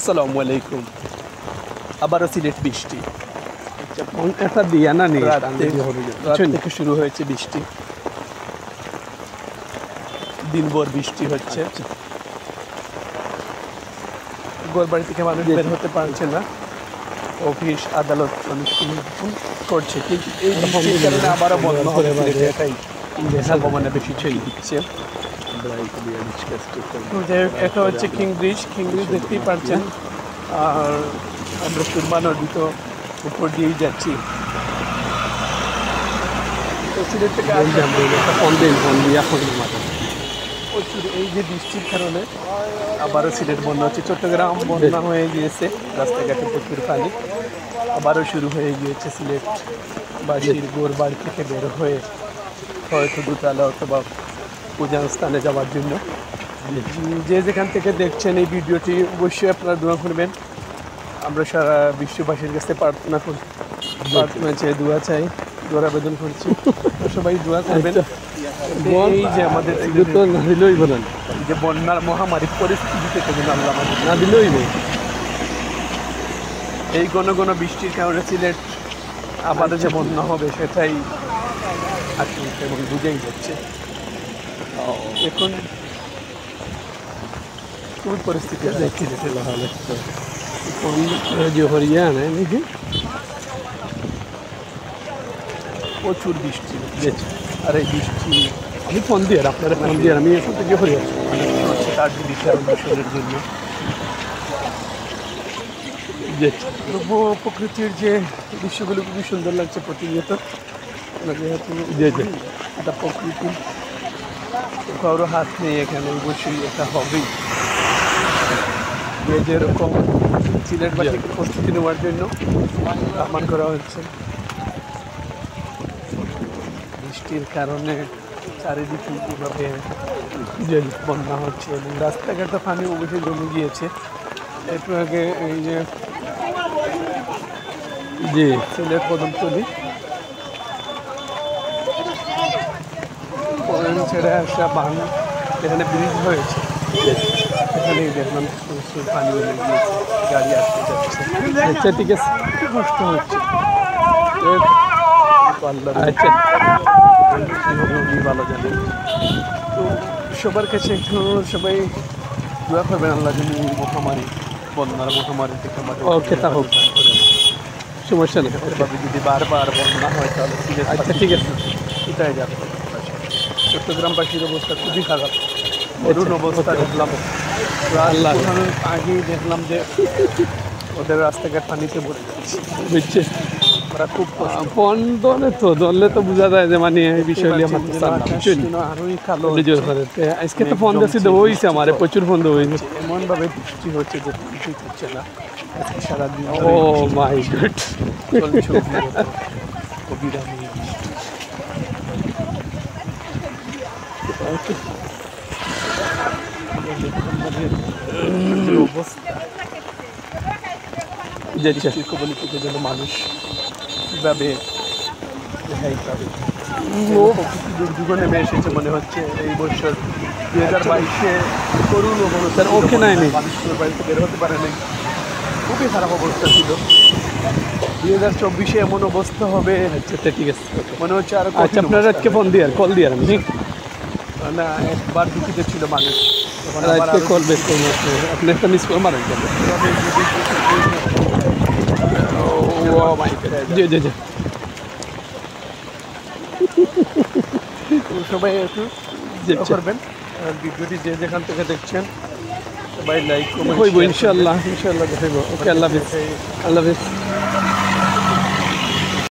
আসসালামু আলাইকুম। আবারও সিলেট বৃষ্টি। এটা দিয়া না নেই রাত থেকে শুরু হয়েছে বৃষ্টি, দিনভর বৃষ্টি হচ্ছে। ঘরবাড়ি থেকে মানুষ বের হতে পারছে না, অফিস আদালত অনুষ্ঠান করছে, কিন্তু এই বৃষ্টির কারণে আবারও বন্ধ হবে সিলেটে, এটাই সম্ভাবনা বেশি ছেড়ে দিচ্ছে। এটা হচ্ছে কিং ব্রিজ দেখতেই পাচ্ছেন, আর আমরা সুরমা নদী তো উপর দিয়েই যাচ্ছি। তো সিলেট থেকে প্রচুর এই যে বৃষ্টির কারণে আবারও সিলেট বন্ধ হচ্ছে। চট্টগ্রাম বন্যা হয়ে গিয়েছে, রাস্তাঘাটে প্রচুর পানি। আবারও শুরু হয়ে গিয়েছে সিলেট বাড়ির গোর বাড়ি থেকে বের হয়ে হয়তো দোতলা অথবা পূজার স্থানে যাওয়ার জন্য। যে যেখান থেকে দেখছেন এই ভিডিওটি অবশ্যই আপনারা দোয়া করবেন। আমরা সারা বিশ্ববাসীর কাছে প্রার্থনা চেয়ে দোয়া চাই, দোয়ার আবেদন করছি, সবাই দোয়া করবেন। এই যে আমাদের যে বন্যার মহামারী পরিস্থিতি থেকে যেন আল্লাহ আমাদের না দিলেই নেই। এই ঘন ঘন বৃষ্টির কারণে সিলেট আবারও যে বন্যা হবে সেটাই আশঙ্কা এবং বুঝেই যাচ্ছে। এখন খুবই পরিস্থিতি প্রচুর বৃষ্টি আর এই বৃষ্টি আমি ফোন দিয়ে আপনারা ফোন দিয়ে আমি এখন থেকে হয়ে হচ্ছে আর্টিফিশিয়াল দূষণের জন্য। প্রকৃতির যে দৃশ্যগুলো খুবই সুন্দর লাগছে প্রতিনিয়ত, যেহেতু এটা প্রকৃতি, কারো হাত নেই এখানে, অবশ্যই এটা হবেই। যেরকম সিলেটবাসীকে প্রস্তুতি নেওয়ার জন্য আহ্বান করা হচ্ছে। বৃষ্টির কারণে চারিদিকে কীভাবে বন্যা হচ্ছে এবং রাস্তাঘাটে পানি অবশ্যই জমে গিয়েছে। একটু আগে এই যে সিলেট কদমতলী ছেড়ে আসা বান, যেখানে ব্রিজ হয়েছে সেখানেই দেখলাম প্রচুর পানি জমে গিয়েছে, গাড়ি আসতে যাচ্ছে। আচ্ছা ঠিক আছে, একটু কষ্ট হচ্ছে। ভালো জানেন। তো সবার কাছে একটু সবাই দোয়া করবেন আল্লাহ যেন এই মহামারী, বন্যার মহামারী থেকে ওকে, তা হোক, সমস্যা নেই। এভাবে যদি বারবার বন্যা হয় তাহলে আচ্ছা ঠিক আছে, এটাই যাবে। চট্টগ্রামবাসীর অবস্থা খুবই খারাপ, করুণ অবস্থা দেখলাম। আল্লাহ আগেই দেখলাম যে ওদের রাস্তাঘাট পানিতে ভরে যাচ্ছে, বুঝছে। ওরা খুব ফোন ধরলে তো বোঝা যায় যে মানে এই বিষয়গুলি আমার আরোই কালো। আজকে তো ফোন দিয়েছি দেবো হয়েছে, আমার প্রচুর ফোন দেবো হয়েছে। এমনভাবে বৃষ্টি হচ্ছে যে কিছুই হচ্ছে না আজকে সারাদিন। ও মাই গড, চলছে অবিরামী অবস্থা। বৃষ্টির কবল থেকে যেন মানুষ কীভাবে রেহাই পাবে। প্রকৃতি দুর্যোগ নেমে এসেছে মনে হচ্ছে এই বছর 2022-এ করুণ অবস্থা। ওকে নাই মানুষ বাড়িতে বের হতে পারে নাই, খুবই খারাপ অবস্থা ছিল। 2024-এ এমন অবস্থা হবে। আচ্ছা ঠিক আছে, মনে হচ্ছে আর আচ্ছা আপনার আজকে ফোন দিয়ে কল দিয়ে আমি না, একবার দুঃখিত ছিল মানুষ, আজকে কল বেশ আপনি একটা মিস করে মারেন। জি জি জি, সবাই একটু করবেন। ভিডিওটি যে যেখান থেকে দেখছেন সবাই লাইক করবেন। ইনশাল্লাহ ইনশাল্লাহ দেখাইব। ওকে, আল্লাহ হাফিজ, আল্লাহ হাফিজ।